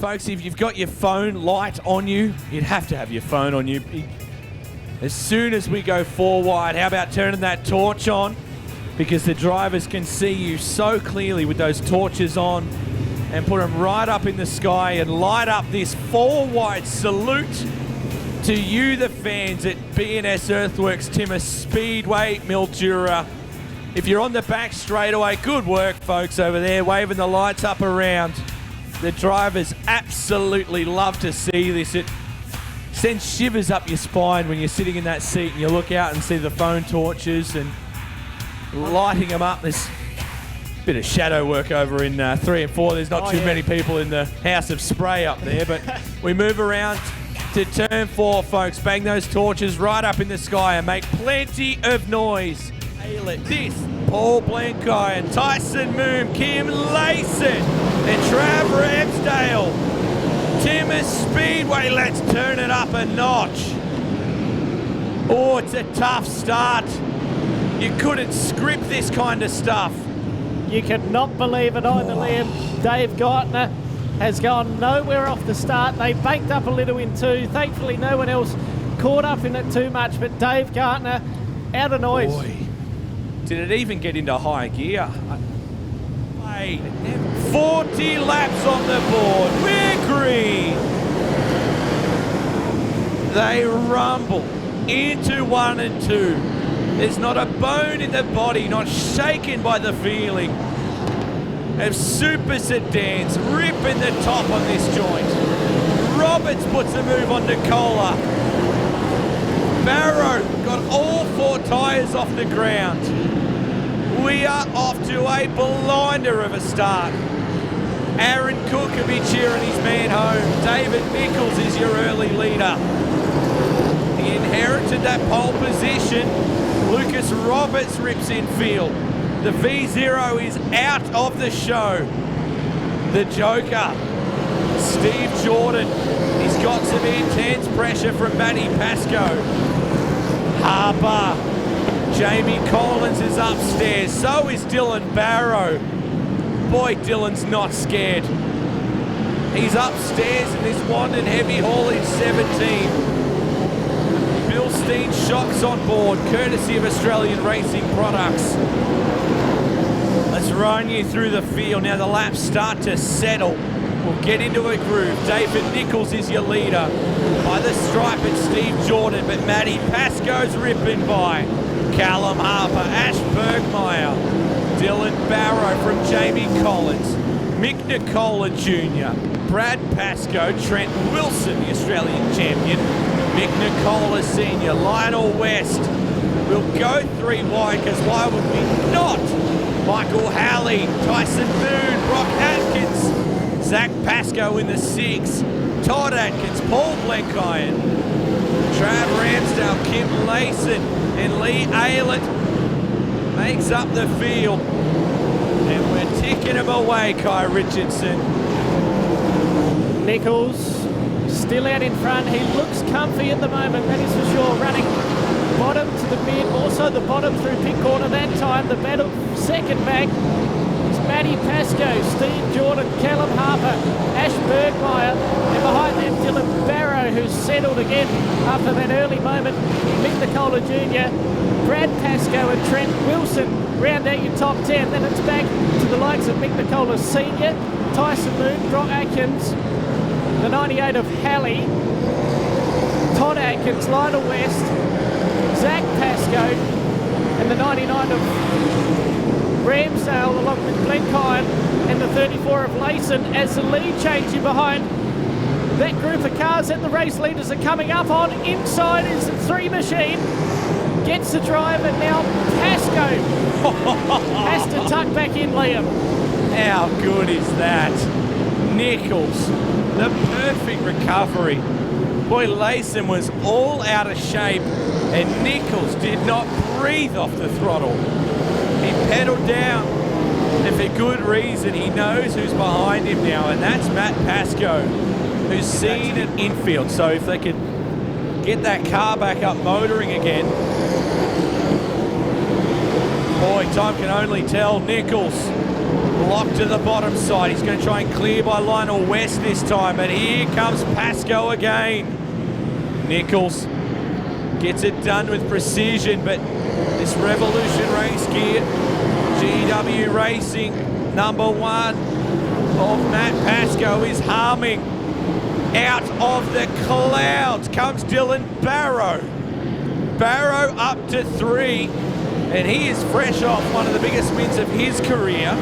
Folks, if you've got your phone light on you, you'd have to have your phone on you. As soon as we go 4 wide, how about turning that torch on? Because the drivers can see you so clearly with those torches on, and put them right up in the sky and light up this 4 wide salute to you, the fans at B&S Earthworks Timmis Speedway, Mildura. If you're on the back straightaway, good work, folks, over there, waving the lights up around. The drivers absolutely love to see this. It sends shivers up your spine when you're sitting in that seat and you look out and see the phone torches and lighting them up. There's a bit of shadow work over in 3 and 4. There's not too many people in the house of spray up there, but we move around to turn 4, folks. Bang those torches right up in the sky and make plenty of noise. This, Paul Blankai and Tyson Moon, Kim Layson and Trav Ramsdale. Timmis Speedway, let's turn it up a notch. Oh, it's a tough start. You couldn't script this kind of stuff. You could not believe it either, Liam. Dave Geithner has gone nowhere off the start. They banked up a little in 2. Thankfully, no one else caught up in it too much, but Dave Geithner out of noise. Boy, did it even get into high gear? 40 laps on the board. We're green. They rumble into 1 and 2. There's not a bone in the body, not shaken by the feeling of super sedans ripping the top on this joint. Roberts puts a move on Nicola. Barrow got all 4 tyres off the ground. We are off to a blinder of a start. Aaron Cook will be cheering his man home. David Nichols is your early leader. He inherited that pole position. Lucas Roberts rips in field. The V0 is out of the show. The Joker, Steve Jordan. He's got some intense pressure from Matty Pascoe. Harper. Jamie Collins is upstairs. So is Dylan Barrow. Boy, Dylan's not scared. He's upstairs in this Wandon Heavy Haulage 17. Bill Steen shocks on board, courtesy of Australian Racing Products. Let's run you through the field. Now the laps start to settle. We'll get into a groove. David Nichols is your leader. By the stripe, it's Steve Jordan, but Matty Pascoe's ripping by. Callum Harper, Ash Bergmeyer, Dylan Barrow from Jamie Collins, Mick Nicola Jr., Brad Pascoe, Trent Wilson, the Australian champion, Mick Nicola Sr., Lionel West. We'll go 3 wide, because why would we not? Michael Halley, Tyson Moon, Brock Atkins, Zach Pascoe in the 6, Todd Atkins, Paul Blankai, Trav Ramsdale, Kim Layson, and Lee Aylett makes up the field. And we're ticking him away, Kai Richardson. Nichols still out in front. He looks comfy at the moment, that is for sure. Running bottom to the mid, also the bottom through pit corner that time. The battle second back. It's Matty Pascoe, Steve Jordan, Callum Harper, Ash Bergmeyer, and behind them Dylan Barrow, who's settled again after that early moment. Mick Nicola Jr., Brad Pascoe and Trent Wilson round out your top 10. Then it's back to the likes of Mick Nicola Sr., Tyson Moon, Brock Atkins, the 98 of Halley, Todd Atkins, Lionel West, Zach Pascoe, and the 99 of Ramsdale, along with Glenn Kine, and the 34 of Layson, as the lead change in behind that group of cars that the race leaders are coming up on. Inside is the 3 machine. Gets the drive, and now Pascoe has to tuck back in, Liam. How good is that? Nichols, the perfect recovery. Boy, Layson was all out of shape, and Nichols did not breathe off the throttle. He pedalled down, and for good reason. He knows who's behind him now, and that's Matt Pascoe, who's seen an infield. So if they could get that car back up motoring again. Boy, time can only tell. Nichols Locked to the bottom side. He's going to try and clear by Lionel West this time. But here comes Pascoe again. Nichols gets it done with precision, but this Revolution race gear, GW Racing, number 1 of Matt Pascoe is harming. Out of the clouds comes Dylan Barrow. Barrow up to 3, and he is fresh off one of the biggest wins of his career,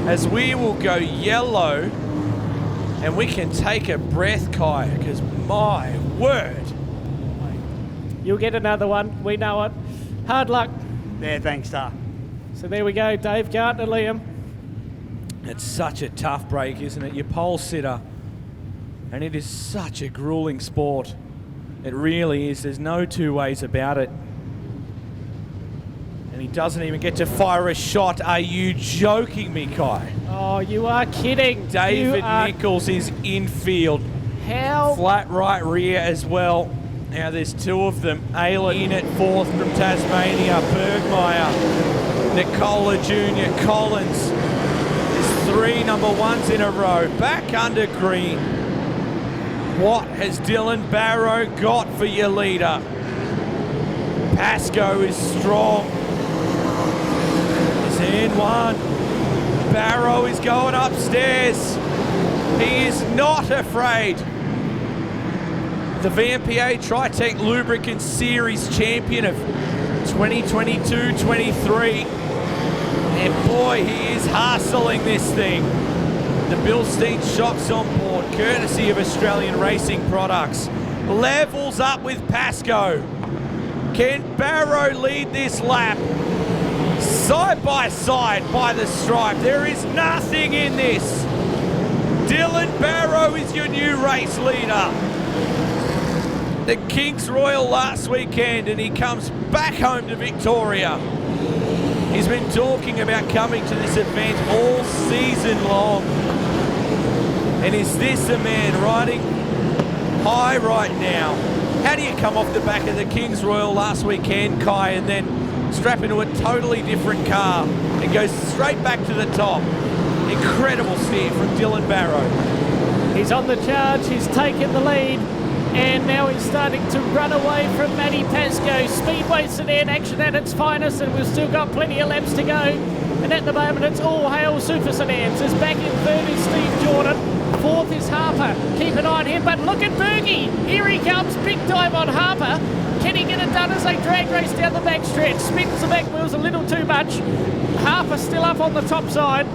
as we will go yellow, and we can take a breath, Kaya, because my word. You'll get another one. We know it. Hard luck. Yeah, thanks, Star. So there we go. Dave Gardner, Liam. It's such a tough break, isn't it? Your pole sitter. And it is such a grueling sport. It really is. There's no two ways about it. And he doesn't even get to fire a shot. Are you joking me, Kai? Oh, you are kidding. David Nichols is infield. How? Flat right rear as well. Now there's 2 of them. Ayla in at 4th from Tasmania. Bergmeyer, Nicola Jr., Collins. There's 3 number 1s in a row. Back under green. What has Dylan Barrow got for your leader? Pascoe is strong. He's in 1. Barrow is going upstairs. He is not afraid. The VMPA Tritech Lubricant Series champion of 2022-23. And boy, he is hustling this thing. The Bilstein shocks on board, courtesy of Australian Racing Products. Levels up with Pascoe. Can Barrow lead this lap? Side by side by the stripe. There is nothing in this. Dylan Barrow is your new race leader. The Kings Royal last weekend, and he comes back home to Victoria. He's been talking about coming to this event all season long. And is this a man riding high right now? How do you come off the back of the Kings Royal last weekend, Kai, and then strap into a totally different car and go straight back to the top? Incredible steer from Dylan Barrow. He's on the charge, he's taken the lead, and now he's starting to run away from Matty Pascoe. Speedway Sedan action at its finest, and we've still got plenty of laps to go. And at the moment, it's all hail Super Sedans. As back in 3rd is Steve Jordan. 4th is Harper. Keep an eye on him, but look at Bergie. Here he comes, big dive on Harper. Can he get it done as they drag race down the back stretch? Spins the back wheels a little too much. Harper still up on the top side,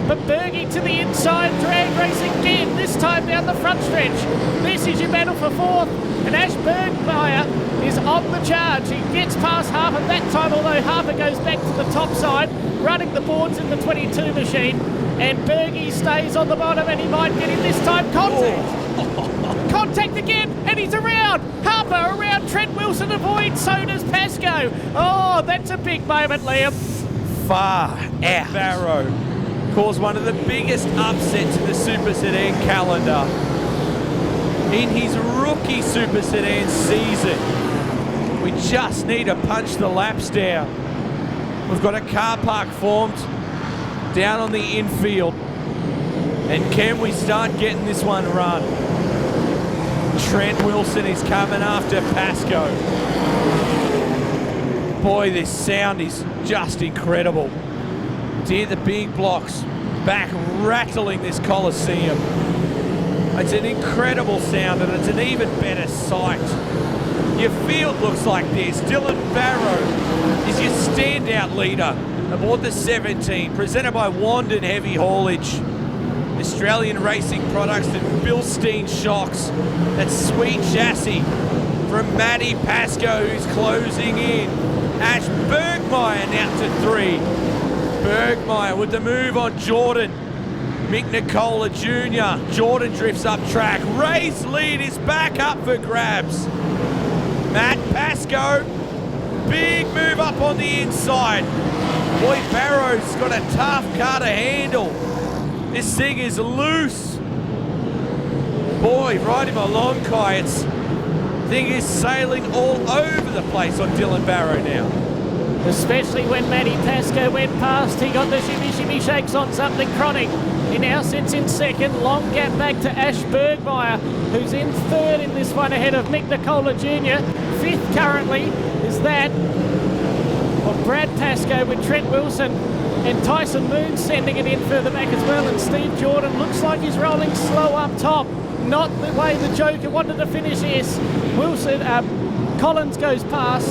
but Bergie to the inside, drag race again, this time down the front stretch. This is your battle for 4th, and Ash Bergmeyer is on the charge. He gets past Harper that time, although Harper goes back to the top side, running the boards in the 22 machine, and Bergie stays on the bottom, and he might get in this time. Contact! Contact again, and he's around. Harper around, Trent Wilson avoids, so does Pascoe. Oh, that's a big moment, Liam. Far out. Barrow caused one of the biggest upsets in the Super Sedan calendar. In his rookie Super Sedan season, we just need to punch the laps down. We've got a car park formed down on the infield. And can we start getting this one run? Trent Wilson is coming after Pascoe. Boy, this sound is just incredible. To hear the big blocks back rattling this Coliseum. It's an incredible sound, and it's an even better sight. Your field looks like this. Dylan Barrow is your standout leader aboard the 17, presented by Wandon Heavy Haulage. Australian Racing Products and Bilstein Shocks. That sweet chassis from Matty Pascoe, who's closing in. Ash Bergmeyer now to 3. Bergmeyer with the move on Jordan. Mick Nicola Jr. Jordan drifts up track. Race lead is back up for grabs. Matt Pascoe, big move up on the inside. Boy, Barrow's got a tough car to handle. This thing is loose. Boy, ride him along, Kai. This thing is sailing all over the place on Dylan Barrow now. especially when Matty Pascoe went past. He got the shimmy shakes on something chronic. He now sits in second. Long gap back to Ash Bergmeyer, who's in third in this one ahead of Mick Nicola Jr. Fifth currently is that of Brad Pascoe with Trent Wilson and Tyson Moon sending it in further back as well. And Steve Jordan looks like he's rolling slow up top. Not the way the Joker wanted to finish this. Collins goes past.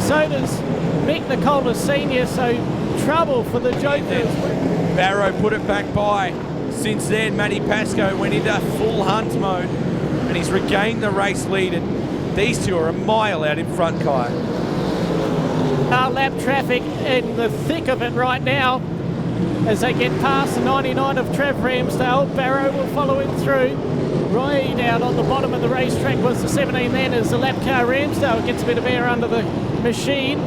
So does Mick Nicola Sr. So trouble for the Joker. Barrow put it back by. Since then, Matty Pascoe went into full hunt mode and he's regained the race lead. And these two are a mile out in front, Kai. Our lap traffic in the thick of it right now as they get past the 99 of Trev Ramsdale. Barrow will follow him through. Right out on the bottom of the racetrack was the 17 then as the lap car Ramsdale gets a bit of air under the machine.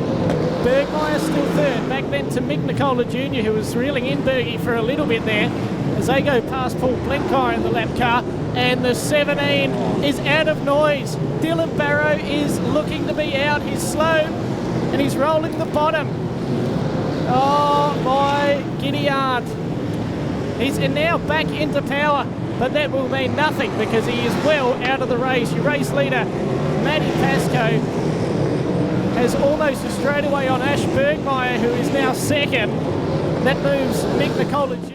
Bergmeyer still third. Back then to Mick Nicola Jr. who was reeling in Bergie for a little bit there as they go past Paul Blenkiron in the lap car. And the 17 is out of noise. Dylan Barrow is looking to be out. He's slow and he's rolling the bottom. Oh my giddy aunt. He's now back into power, but that will mean nothing because he is well out of the race. Your race leader, Matty Pascoe, has almost a straightaway on Ash Bergmeyer, who is now second. That moves Mick Nicola Jr.